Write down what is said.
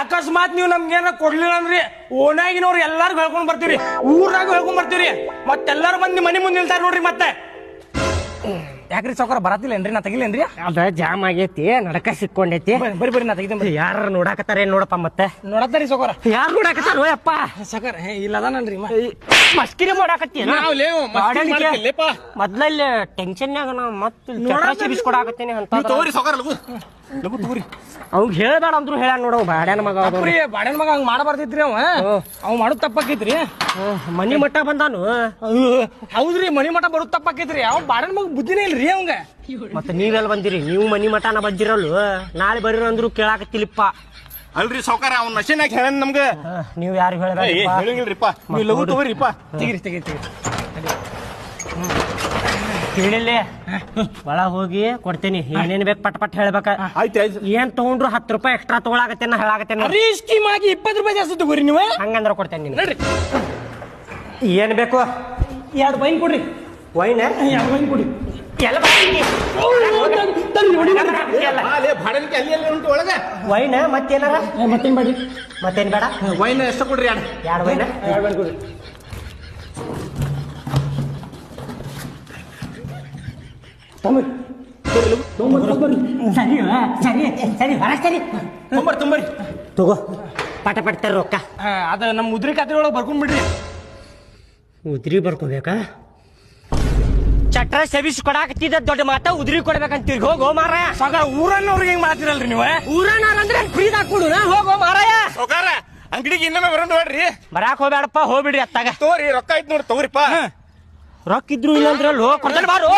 ಅಕಸ್ಮಾತ್ ನೀವು ನಮ್ಗೇನ ಕೊಡ್ಲಿಲ್ಲ ಅಂದ್ರಿ ಓನಾಗಿನವ್ರು ಎಲ್ಲಾರ್ಗು ಹೇಳ್ಕೊಂಡ್ ಬರ್ತೀವ್ರಿ, ಊರ್ನಾಗ ಹೇಳ್ಕೊಂಡ್ ಬರ್ತೀವ್ರಿ, ಮತ್ತೆಲ್ಲಾರು ಬಂದು ಮನಿ ಮುಂದೆ ನಿಲ್ತಾರ ನೋಡ್ರಿ. ಮತ್ತೆ ಯಾಕ್ರಿ ಸಾವ್ಕಾರ ಬರತ್ತಿಲ್ಲೇನ್ರಿ? ನಾ ತೆಗಿಲೇನ್ರಿ? ಅದ ಜಾಮ್ ಆಗೈತಿ, ನಡಕ ಸಿಕ್ಕೊಂಡೈತಿ. ಬರ್ರಿ ನಾ ತೆಗಿತೀನಿ. ಯಾರ ನೋಡಾಕತ್ತಾರ ಏನ್ ನೋಡಪ್ಪ. ಮತ್ತೆ ನೋಡತ್ತಾರಿ ಸಾವ್ಕಾರ. ಯಾರು ನೋಡಾಕತ್ತಾರ ಯಪ್ಪ? ಸಾವ್ಕಾರ ಇಲ್ಲ ಅದಾನಲ್ರಿ ಮಸ್ಕಿರಿ ಮಾಡಾಕತ್ತೀನ ಮೊದ್ಲಲ್ಲಿ ಟೆನ್ಷನ್ಯಾಗ ನಾ ಮತ್ತೆ ಬಿಸ್ಕೊಡಾಕತ್ತೀನಿ ಅಂತ ಅವ್ಗ ಹೇಳ್ಬೇಡ ಅಂದ್ರು ಹೇಳ ನೋಡ. ಬಾಡ್ಯಾನ ಮಗ ಬಾಡ್ಯಾನ ಮಗ ಹಂಗ ಮಾಡಬಾರ್ದಿತ್ರಿ. ಅವ್ ಮಾಡೋದ್ ತಪ್ಪಾಕೈತ್ರಿ. ಮನಿ ಮಠ ಬಂದಾನು. ಹೌದ್ರಿ, ಮನಿ ಮಠ ಬರೋದ್ ತಪ್ಪಾಕೈತ್ರಿ. ಅವ್ ಬಾಡ್ಯಾನ ಮಗ ಬುದ್ಧಿನೇ ಇಲ್ರಿ ಅವಂಗ. ಮತ್ತೆ ನೀವೆಲ್ಲ ಬಂದಿರಿ? ನೀವು ಮನಿ ಮಠನ ಬಂದಿರಲ್ವ? ನಾಳೆ ಬರ್ರಿ ಅಂದ್ರು ಕೇಳಾಕತ್ತಿಲಿಪ್ಪ. ಅಲ್ರಿ ಸಾವ್ಕಾರ, ಅವ್ನ ನಶೆನಾಗ ಹೇಳ ನಮ್ಗ. ನೀವ್ ಯಾರು ಹೇಳಂಗಿಲ್ರಿಪ್ಪ. ನೀವು ಲಘು ತಗೋರಿಪ್ಪ. ತೆಗಿರಿ. ಹೇಳಿಲ್ಲಿ ಒಳ ಹೋಗಿ ಕೊಡ್ತೇನಿ. ಏನೇನ್ ಬೇಕು ಪಟ್ ಪಟ್ ಹೇಳ್ಬೇಕ. ಆಯ್ತು. ಏನ್ ತಗೊಂಡ್ರು 10 ರೂಪಾಯಿ ಎಕ್ಸ್ಟ್ರಾ ತಗೊಳಕತ್ತೇನ ಹೇಳಾಕತ್ತೇನ. ಸ್ಕೀಮ್ ಆಗಿ 20 ರೂಪಾಯಿ ಜಾಸ್ತಿ ತಗೋರಿ ನೀವು. ಹಂಗಂದ್ರ ಕೊಡ್ತೇನೆ ನೀನು. ನೋಡ್ರಿ ಏನ್ ಬೇಕು? 2 ವೈನ್ ಕೊಡ್ರಿ. ವೈನ್ 2 ವೈನ್ ಕೊಡಿ. ಎಲ್ಲ ವೈನ್ ಮತ್ತೇನಾರ? ಮತ್ತೇನ್ ಬೇಡಿ? ಮತ್ತೇನ್ ಬೇಡ. ವೈನ್ ಎಷ್ಟು ಕೊಡ್ರಿ? 2 ವೈನ್. 2 ವೈನ್ ಕೊಡ್ರಿ. ಸರಿ ಹೊರಸ್ತೇನೆ. ತುಂಬರಿ ತಗೋ ಪಟ ಪಟ್ತಾರ ರೊಕ್ಕ. ಅದ ನಮ್ಮ ಮುದ್ರಿ ಖಾತೆ ಒಳಗೆ ಬರ್ಕೊಂಡ್ಬಿಡ್ರಿ. ಉದ್ರಿ ಬರ್ಕೋಬೇಕಾ? ಚಟ್ರ ಸೆಬಿಸ್ ಕೊಡಾಕತ್ತಿದ್ದ ದೊಡ್ಡ ಮಾತ ಉದ್ರಿ ಕೊಡ್ಬೇಕಂತೀರಿ. ಹೋಗೋ ಮಾರಾಯ. ಸಾವ್ಕಾರ ಊರನ್ನವ್ರಿಗೆ ಹೆಂಗ್ ಮಾಡ್ತಿರಲ್ರಿ ನೀವು? ಊರನ್ನವ್ರಂದ್ರೆ ಫ್ರೀದಾಗ ಕೊಡು. ಹೋಗೋ ಮಾರಾಯ. ಸಾವ್ಕಾರ ಅಂಗಡಿಗೆ ಇನ್ನೊಮ್ಮೆ ಬರೋಣ ನೋಡ್ರಿ. ಬರಾಕ್ ಹೋಗ್ಬೇಡಪ್ಪ, ಹೋಗ್ಬಿಡ್ರಿ. ಅತ್ತಾಗ ತಗೋರಿ, ರೊಕ್ಕ ಐತ್ ನೋಡಿ ತಗೋರಿಪ್ಪ. ರೊಕ್ಕ ಇದ್ರು ಇಲ್ಲ ಅಂದ್ರೆ ಕೊಡ್ತಾನೆ ಬಾರು.